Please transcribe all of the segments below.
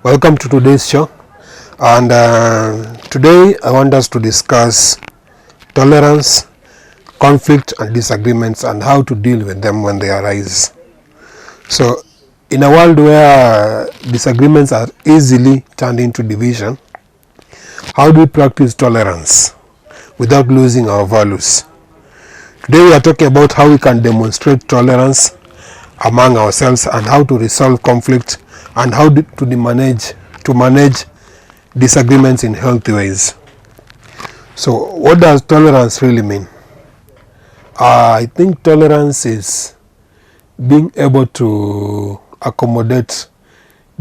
Welcome to today's show, and today I want us to discuss tolerance, conflict and disagreements and how to deal with them when they arise. So in a world where disagreements are easily turned into division, how do we practice tolerance without losing our values? Today we are talking about how we can demonstrate tolerance among ourselves and how to resolve conflict and how to manage disagreements in healthy ways. So what does tolerance really mean? I think tolerance is being able to accommodate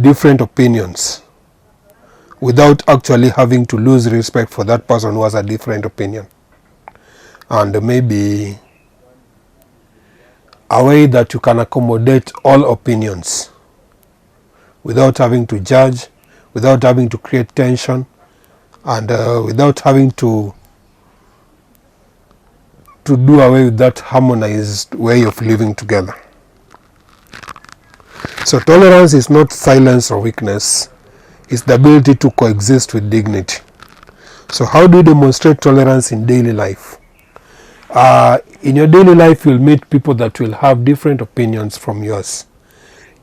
different opinions without actually having to lose respect for that person who has a different opinion, and maybe a way that you can accommodate all opinions without having to judge, without having to create tension, and without having to do away with that harmonized way of living together. So tolerance is not silence or weakness, it's the ability to coexist with dignity. So how do you demonstrate tolerance in daily life? In your daily life you'll meet people that will have different opinions from yours.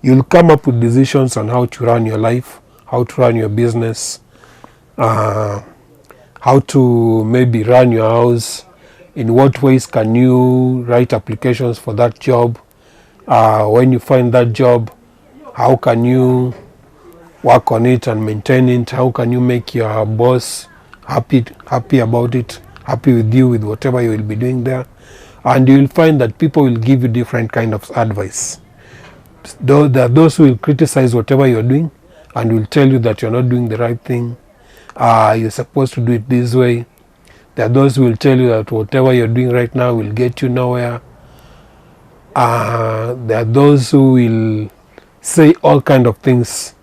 You'll come up with decisions on how to run your life, how to run your business, how to maybe run your house, in what ways can you write applications for that job, when you find that job, how can you work on it and maintain it, how can you make your boss happy about it, happy with you with whatever you will be doing there. And you will find that people will give you different kind of advice. There are those who will criticize whatever you're doing and will tell you that you're not doing the right thing, you're supposed to do it this way. There are those who will tell you that whatever you're doing right now will get you nowhere. There are those who will say all kind of things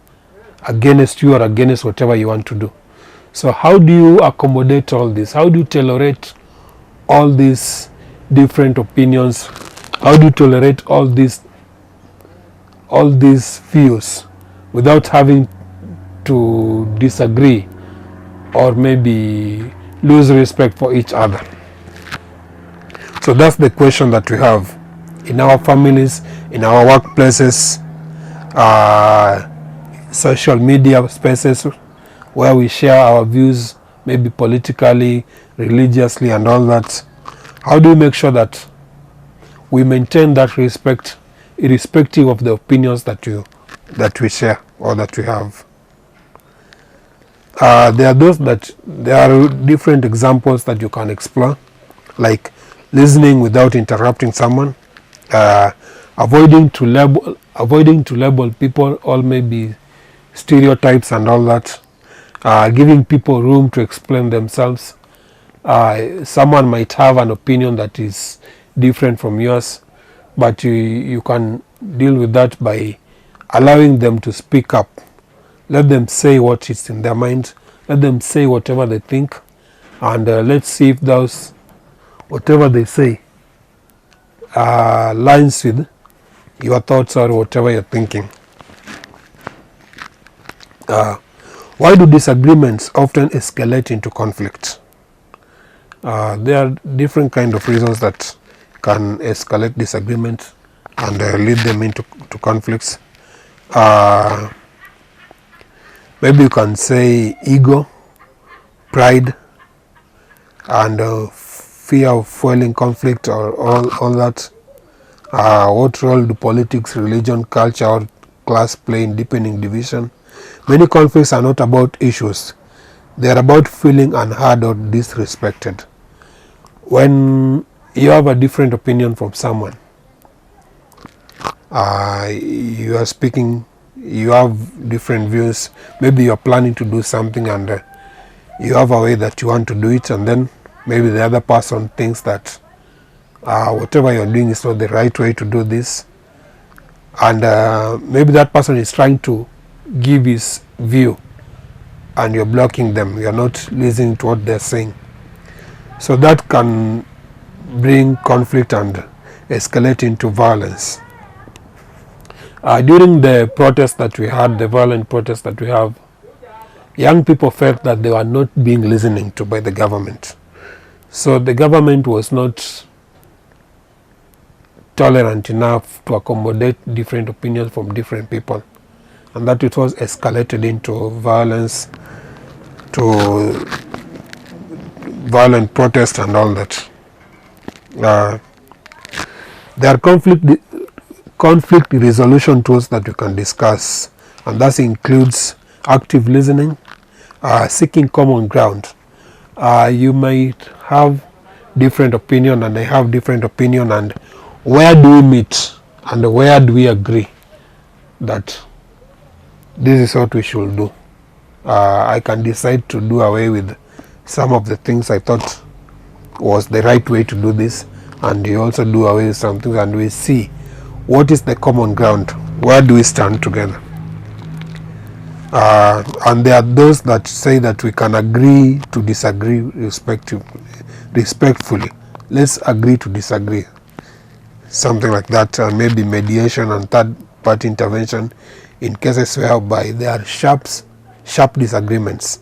against you or against whatever you want to do. So how do you accommodate all this? How do you tolerate all these different opinions? How do you tolerate all these views without having to disagree or maybe lose respect for each other? So that's the question that we have in our families, in our workplaces, social media spaces where we share our views, maybe politically, religiously and all that. How do we make sure that we maintain that respect irrespective of the opinions that we share or that we have? There are different examples that you can explore, like listening without interrupting someone, avoiding to label people all maybe stereotypes and all that, giving people room to explain themselves. Someone might have an opinion that is different from yours, but you can deal with that by allowing them to speak up. Let them say what is in their mind. Let them say whatever they think, and let's see if those whatever they say lines with your thoughts or whatever you're thinking. Why do disagreements often escalate into conflict? There are different kind of reasons that can escalate disagreement and lead them into conflicts. Maybe you can say ego, pride, and fear of fueling conflict, or all that. What role do politics, religion, culture, or class play in deepening division? Many conflicts are not about issues. They are about feeling unheard or disrespected. When you have a different opinion from someone, you are speaking, you have different views, maybe you are planning to do something and you have a way that you want to do it, and then maybe the other person thinks that whatever you're doing is not the right way to do this, and maybe that person is trying to give his view and you're blocking them, you're not listening to what they're saying. So that can bring conflict and escalate into violence. During the protest that we had, the violent protest that we have, young people felt that they were not being listened to by the government. So the government was not tolerant enough to accommodate different opinions from different people, and that it was escalated into violence, to violent protest and all that. There are conflict resolution tools that you can discuss, and that includes active listening, seeking common ground. You might have different opinion and I have different opinion, and where do we meet and where do we agree that this is what we should do? I can decide to do away with some of the things I thought was the right way to do this, and you also do away with some things, and we see what is the common ground, where do we stand together. And there are those that say that we can agree to disagree respectfully. Let's agree to disagree, something like that, and maybe mediation and third party intervention in cases whereby there are sharp disagreements,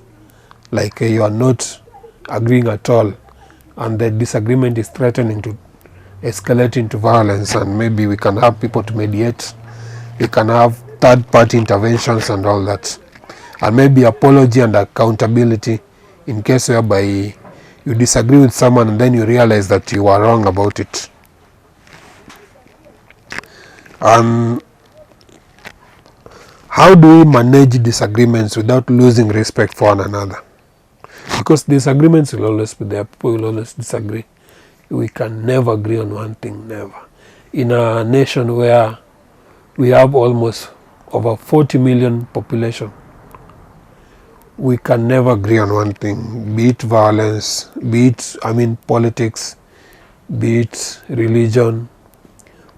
like you are not agreeing at all and the disagreement is threatening to escalate into violence, and maybe we can have people to mediate, we can have third party interventions and all that, and maybe apology and accountability in case whereby you disagree with someone and then you realize that you are wrong about it. How do we manage disagreements without losing respect for one another? Because disagreements will always be there, people will always disagree. We can never agree on one thing, never. In a nation where we have almost over 40 million population, we can never agree on one thing, be it violence, be it, politics, be it religion,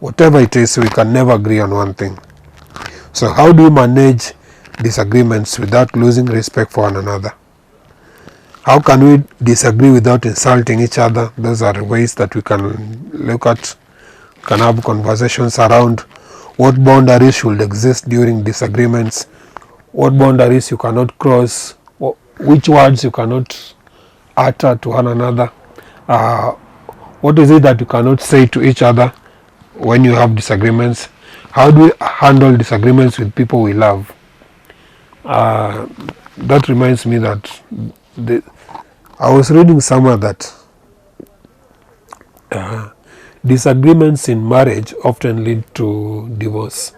whatever it is, we can never agree on one thing. So how do you manage disagreements without losing respect for one another? How can we disagree without insulting each other? Those are the ways that we can look at, can have conversations around what boundaries should exist during disagreements, what boundaries you cannot cross, which words you cannot utter to one another, what is it that you cannot say to each other when you have disagreements. How do we handle disagreements with people we love? That reminds me that I was reading somewhere that disagreements in marriage often lead to divorce.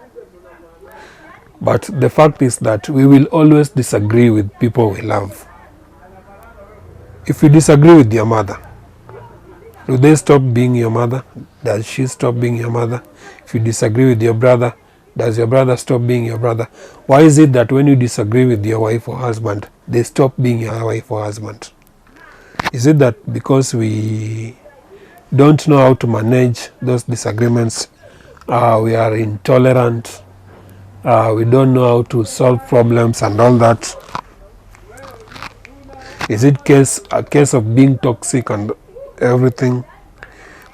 But the fact is that we will always disagree with people we love. If you disagree with your mother, do they stop being your mother? Does she stop being your mother? If you disagree with your brother, does your brother stop being your brother? Why is it that when you disagree with your wife or husband, they stop being your wife or husband? Is it that because we don't know how to manage those disagreements, we are intolerant, we don't know how to solve problems and all that? Is it a case of being toxic and everything?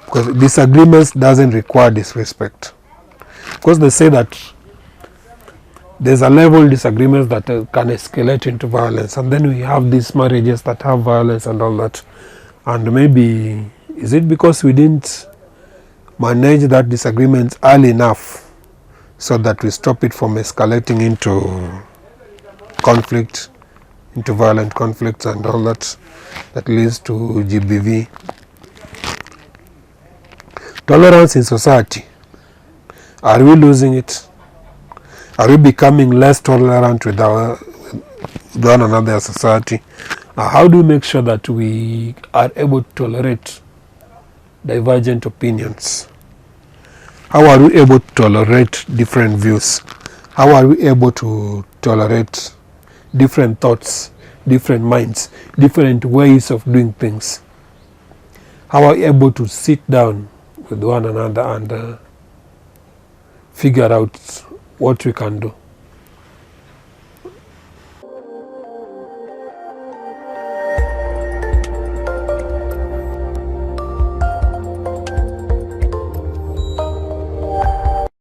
Because disagreements doesn't require disrespect. Because they say that there's a level of disagreements that can escalate into violence, and then we have these marriages that have violence and all that. And maybe, is it because we didn't manage that disagreements early enough so that we stop it from escalating into conflict, into violent conflicts and all that leads to GBV? Tolerance in society, are we losing it? Are we becoming less tolerant with one another as society? How do we make sure that we are able to tolerate divergent opinions? How are we able to tolerate different views? How are we able to tolerate different thoughts, different minds, different ways of doing things? How are we able to sit down with one another and figure out what we can do.